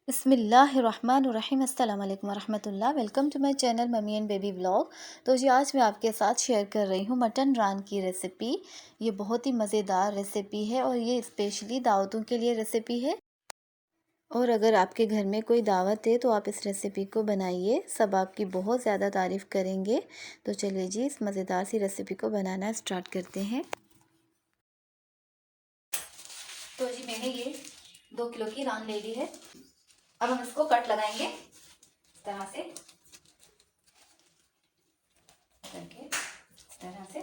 बिस्मिल्लाहिर्रहमानिर्रहीम अस्सलाम वालेकुम वरहमतुल्लाह। Welcome to my channel mummy and baby vlog. तो जी आज मैं आपके साथ शेयर कर रही हूँ मटन रान की रेसिपी। ये बहुत ही मज़ेदार रेसिपी है और ये स्पेशली दावतों के लिए रेसिपी है। और अगर आपके घर में कोई दावत है तो आप इस रेसिपी को बनाइए, सब आपकी बहुत ज़्यादा तारीफ़ करेंगे। तो चलिए जी इस मज़ेदार सी रेसिपी को बनाना स्टार्ट करते हैं। तो जी मैंने ये 2 किलो की रान ले ली है। अब हम इसको कट लगाएंगे इस तरह से करके, इस तरह से,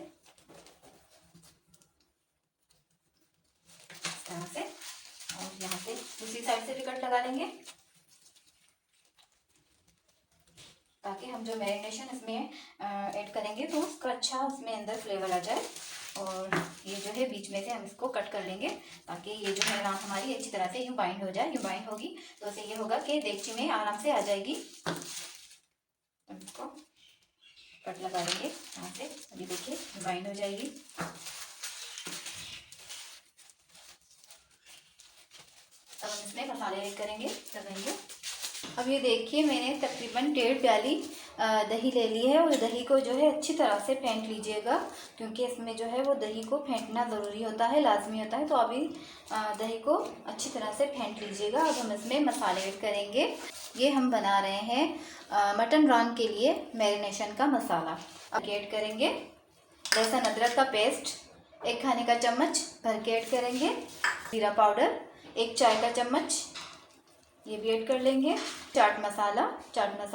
इस तरह से, और यहाँ से दूसरी साइड से भी कट लगा लेंगे ताकि हम जो मैरिनेशन इसमें ऐड करेंगे तो उसका अच्छा उसमें अंदर फ्लेवर आ जाए। और ये जो है बीच में से हम इसको कट कर लेंगे ताकि ये जो है रान हमारी अच्छी तरह से यूँ बाइंड हो जाए। यूँ बाइंड होगी तो इससे ये होगा कि देगची में आराम से आ जाएगी। तो इसको कट लगा लेंगे यहाँ से, अभी देखिए बाइंड हो जाएगी। अब हम इसमें मसाले ऐड करेंगे, लगाएंगे। अब ये देखिए मैंने तकरीबन 1.5 प्याली दही ले ली है और दही को जो है अच्छी तरह से फेंट लीजिएगा क्योंकि इसमें जो है वो दही को फेंटना ज़रूरी होता है, लाजमी होता है। तो अभी दही को अच्छी तरह से फेंट लीजिएगा। अब हम इसमें मसाले ऐड करेंगे। ये हम बना रहे हैं मटन रान के लिए मैरिनेशन का मसाला। अब ऐड करेंगे लहसुन अदरक का पेस्ट 1 खाने का चम्मच भर के ऐड करेंगे। जीरा पाउडर 1 चाय का चम्मच ये भी ऐड कर लेंगे। चाट मसाला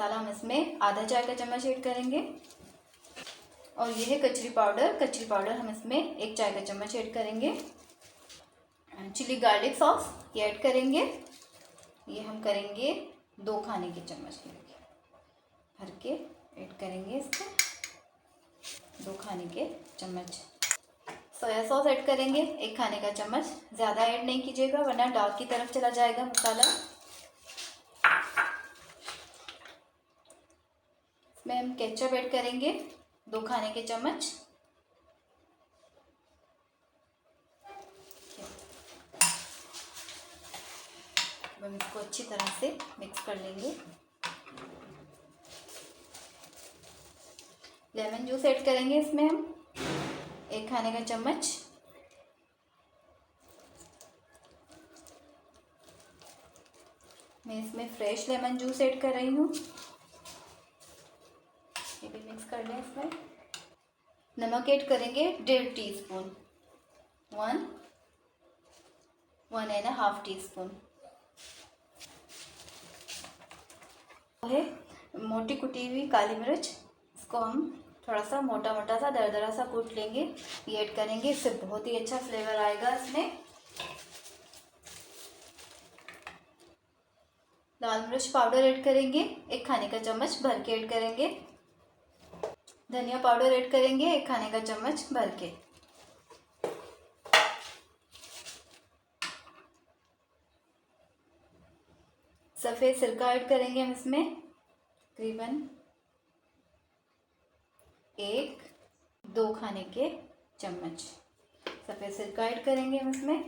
हम इसमें आधा चाय का चम्मच ऐड करेंगे। और ये है कचरी पाउडर हम इसमें 1 चाय का चम्मच ऐड करेंगे। चिली गार्लिक सॉस ये ऐड करेंगे, ये हम करेंगे 2 खाने के चम्मच भर के ऐड करेंगे इसको, 2 खाने के चम्मच। सोया सॉस ऐड करेंगे 1 खाने का चम्मच, ज़्यादा ऐड नहीं कीजिएगा वरना डार्क की तरफ चला जाएगा मसाला। इसमें हम केचप ऐड करेंगे 2 खाने के चम्मच। हम इसको अच्छी तरह से मिक्स कर लेंगे। लेमन जूस ऐड करेंगे इसमें हम 1 खाने का चम्मच। मैं इसमें फ्रेश लेमन जूस ऐड कर रही हूँ, ये भी मिक्स कर लें इसमें। नमक ऐड करेंगे 1.5 टीस्पून, 1.5 टीस्पून है। मोटी कुटी हुई काली मिर्च, इसको हम थोड़ा सा मोटा मोटा सा दरदरा सा कूट लेंगे, ये ऐड करेंगे, इससे बहुत ही अच्छा फ्लेवर आएगा इसमें। लाल मिर्च पाउडर ऐड करेंगे 1 खाने का चम्मच भर के ऐड करेंगे। धनिया पाउडर ऐड करेंगे 1 खाने का चम्मच भर के। सफ़ेद सिरका ऐड करेंगे हम इसमें तकरीबन 1-2 खाने के चम्मच सफ़ेद सिरका ऐड करेंगे हम इसमें।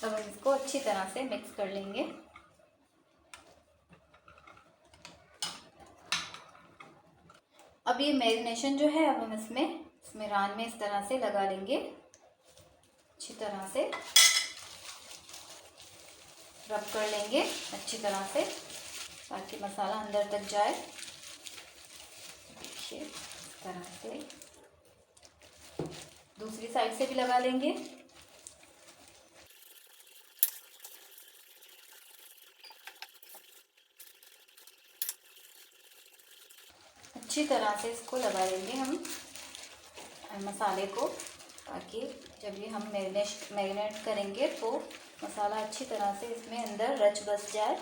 अब हम इसको अच्छी तरह से मिक्स कर लेंगे। अब ये मैरिनेशन जो है अब हम इसमें रान में इस तरह से लगा लेंगे, अच्छी तरह से रब कर लेंगे अच्छी तरह से ताकि मसाला अंदर तक जाए। देखिए इस तरह से दूसरी साइड से भी लगा लेंगे। अच्छी तरह से इसको लगा लेंगे हम मसाले को ताकि जब ये हम मैरिनेट करेंगे तो मसाला अच्छी तरह से इसमें अंदर रच बस जाए।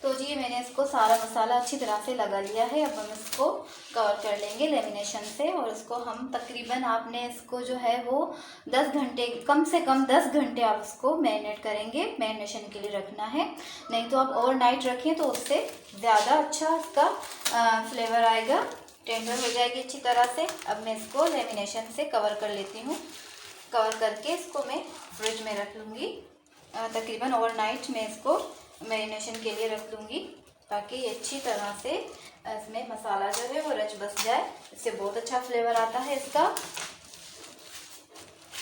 तो जी मैंने इसको सारा मसाला अच्छी तरह से लगा लिया है। अब हम इसको कवर कर लेंगे लेमिनेशन से, और इसको हम तकरीबन, आपने इसको जो है वो 10 घंटे, कम से कम 10 घंटे आप इसको मैरिनेट करेंगे, मैरिनेशन के लिए रखना है। नहीं तो आप ओवरनाइट रखें तो उससे ज़्यादा अच्छा इसका फ्लेवर आएगा, टेंडर हो जाएगी अच्छी तरह से। अब मैं इसको लेमिनेशन से कवर कर लेती हूँ। कवर करके इसको मैं फ्रिज में रख लूँगी। तकरीबन ओवरनाइट मैं इसको मैरिनेशन के लिए रख लूँगी, ताकि ये अच्छी तरह से इसमें मसाला जो है वो रच बस जाए। इससे बहुत अच्छा फ्लेवर आता है इसका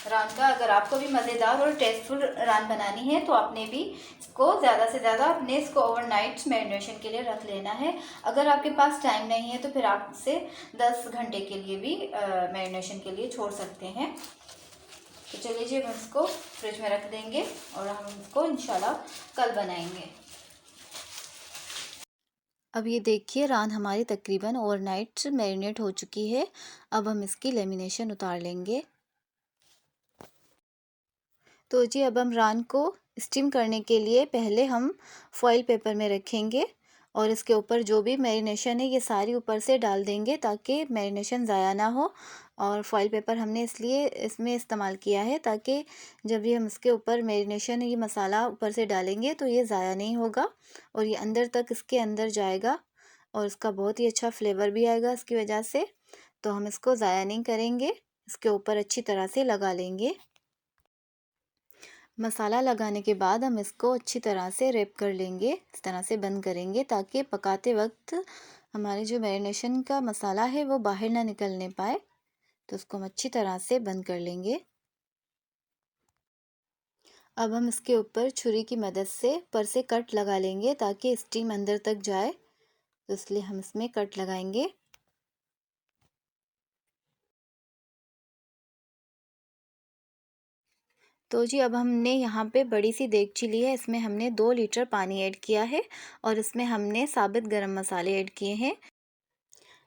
रान का। अगर आपको भी मज़ेदार और टेस्टफुल रान बनानी है तो आपने भी इसको ज़्यादा से ज़्यादा अपने इसको ओवरनाइट मैरिनेशन के लिए रख लेना है। अगर आपके पास टाइम नहीं है तो फिर आप इसे 10 घंटे के लिए भी मैरिनेशन के लिए छोड़ सकते हैं। तो चलिए जी, हम इसको फ्रिज में रख देंगे और हम इसको इंशाल्लाह कल बनाएंगे। अब ये देखिए, रान हमारी तकरीबन ओवरनाइट मैरिनेट हो चुकी है। अब हम इसकी लेमिनेशन उतार लेंगे। तो जी अब हम रान को स्टीम करने के लिए पहले हम फॉइल पेपर में रखेंगे, और इसके ऊपर जो भी मैरिनेशन है ये सारी ऊपर से डाल देंगे, ताकि मैरिनेशन ज़ाया ना हो। और फॉइल पेपर हमने इसलिए इसमें इस्तेमाल किया है ताकि जब भी हम इसके ऊपर मैरिनेशन, ये मसाला ऊपर से डालेंगे तो ये ज़ाया नहीं होगा, और ये अंदर तक इसके अंदर जाएगा, और इसका बहुत ही अच्छा फ्लेवर भी आएगा इसकी वजह से। तो हम इसको ज़ाया नहीं करेंगे, इसके ऊपर अच्छी तरह से लगा लेंगे। मसाला लगाने के बाद हम इसको अच्छी तरह से रैप कर लेंगे, इस तरह से बंद करेंगे, ताकि पकाते वक्त हमारे जो मैरिनेशन का मसाला है वो बाहर ना निकलने पाए। तो उसको हम अच्छी तरह से बंद कर लेंगे। अब हम इसके ऊपर छुरी की मदद से ऊपर से कट लगा लेंगे, ताकि स्टीम अंदर तक जाए। तो इसलिए हम इसमें कट लगाएंगे। तो जी अब हमने यहाँ पे बड़ी सी देगची ली है, इसमें हमने 2 लीटर पानी ऐड किया है, और इसमें हमने साबित गरम मसाले ऐड किए हैं।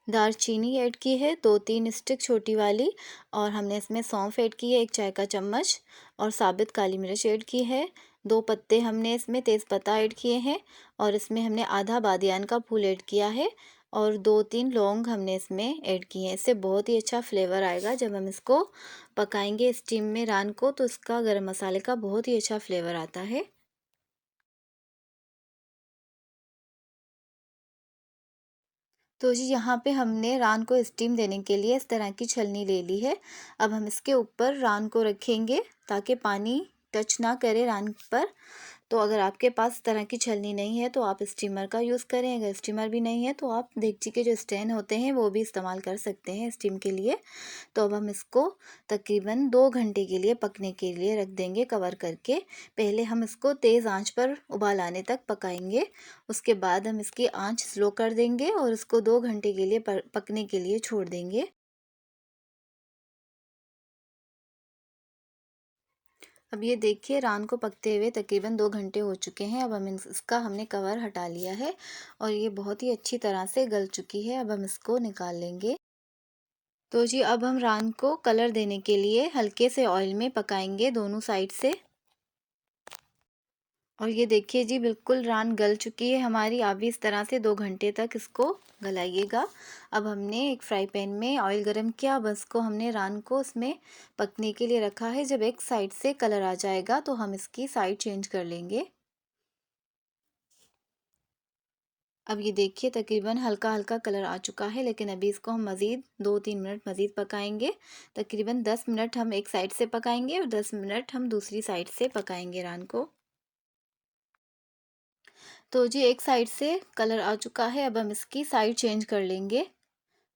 दालचीनी ऐड की है 2-3 स्टिक छोटी वाली, और हमने इसमें सौंफ ऐड की है 1 चाय का चम्मच, और साबित काली मिर्च ऐड की है 2 पत्ते, हमने इसमें तेज़पत्ता ऐड किए हैं, और इसमें हमने आधा बादियान का फूल ऐड किया है, और 2-3 लौंग हमने इसमें ऐड किए हैं। इससे बहुत ही अच्छा फ्लेवर आएगा जब हम इसको पकाएंगे स्टीम में रान को, तो इसका गरम मसाले का बहुत ही अच्छा फ्लेवर आता है। तो जी यहाँ पे हमने रान को स्टीम देने के लिए इस तरह की छलनी ले ली है। अब हम इसके ऊपर रान को रखेंगे, ताकि पानी टच ना करे रान पर। तो अगर आपके पास इस तरह की छलनी नहीं है तो आप स्टीमर का यूज़ करें। अगर स्टीमर भी नहीं है तो आप देगची के जो स्टैंड होते हैं वो भी इस्तेमाल कर सकते हैं स्टीम के लिए। तो अब हम इसको तकरीबन 2 घंटे के लिए पकने के लिए रख देंगे कवर करके। पहले हम इसको तेज़ आंच पर उबाल आने तक पकाएंगे। उसके बाद हम इसकी आंच स्लो कर देंगे और इसको 2 घंटे के लिए पकने के लिए छोड़ देंगे। अब ये देखिए, रान को पकते हुए तकरीबन 2 घंटे हो चुके हैं। अब हम इसका हमने कवर हटा लिया है, और ये बहुत ही अच्छी तरह से गल चुकी है। अब हम इसको निकाल लेंगे। तो जी अब हम रान को कलर देने के लिए हल्के से ऑयल में पकाएंगे दोनों साइड से। और ये देखिए जी, बिल्कुल रान गल चुकी है हमारी। आप भी इस तरह से 2 घंटे तक इसको गलाइएगा। अब हमने एक फ्राई पैन में ऑयल गरम किया। अब इसको हमने रान को इसमें पकने के लिए रखा है। जब एक साइड से कलर आ जाएगा तो हम इसकी साइड चेंज कर लेंगे। अब ये देखिए, तकरीबन हल्का हल्का कलर आ चुका है, लेकिन अभी इसको हम मज़ीद 2-3 मिनट मज़ीद पकाएंगे। तकरीबन 10 मिनट हम एक साइड से पकाएंगे और 10 मिनट हम दूसरी साइड से पकाएंगे रान को। तो जी एक साइड से कलर आ चुका है, अब हम इसकी साइड चेंज कर लेंगे।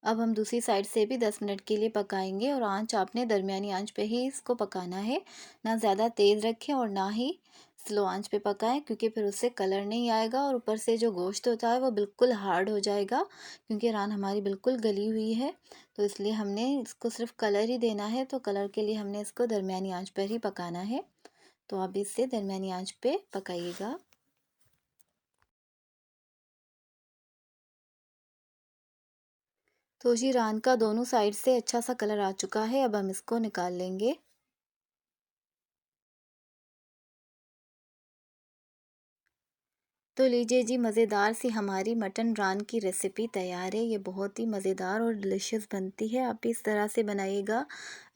अब हम दूसरी साइड से भी 10 मिनट के लिए पकाएंगे, और आंच आपने दरमियानी आंच पे ही इसको पकाना है। ना ज़्यादा तेज़ रखें और ना ही स्लो आंच पे पकाएं, क्योंकि फिर उससे कलर नहीं आएगा, और ऊपर से जो गोश्त होता है वो बिल्कुल हार्ड हो जाएगा, क्योंकि रान हमारी बिल्कुल गली हुई है। तो इसलिए हमने इसको सिर्फ कलर ही देना है, तो कलर के लिए हमने इसको दरमियानी आंच पर ही पकाना है। तो आप इसे दरमियानी आंच पे पकाइएगा। तो जी रान का दोनों साइड से अच्छा सा कलर आ चुका है। अब हम इसको निकाल लेंगे। तो लीजिए जी, मज़ेदार सी हमारी मटन रान की रेसिपी तैयार है। ये बहुत ही मज़ेदार और डिलीशियस बनती है। आप भी इस तरह से बनाइएगा।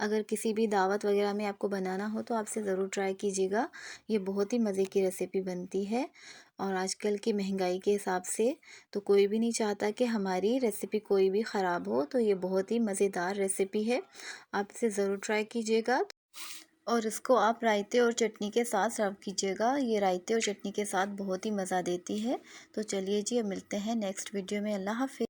अगर किसी भी दावत वगैरह में आपको बनाना हो तो आपसे ज़रूर ट्राई कीजिएगा। ये बहुत ही मज़े की रेसिपी बनती है और आजकल की महंगाई के हिसाब से तो कोई भी नहीं चाहता कि हमारी रेसिपी कोई भी ख़राब हो। तो ये बहुत ही मज़ेदार रेसिपी है, आप इसे ज़रूर ट्राई कीजिएगा। और इसको आप रायते और चटनी के साथ सर्व कीजिएगा। ये रायते और चटनी के साथ बहुत ही मज़ा देती है। तो चलिए जी, अब मिलते हैं नेक्स्ट वीडियो में। अल्लाह हाफ़िज़।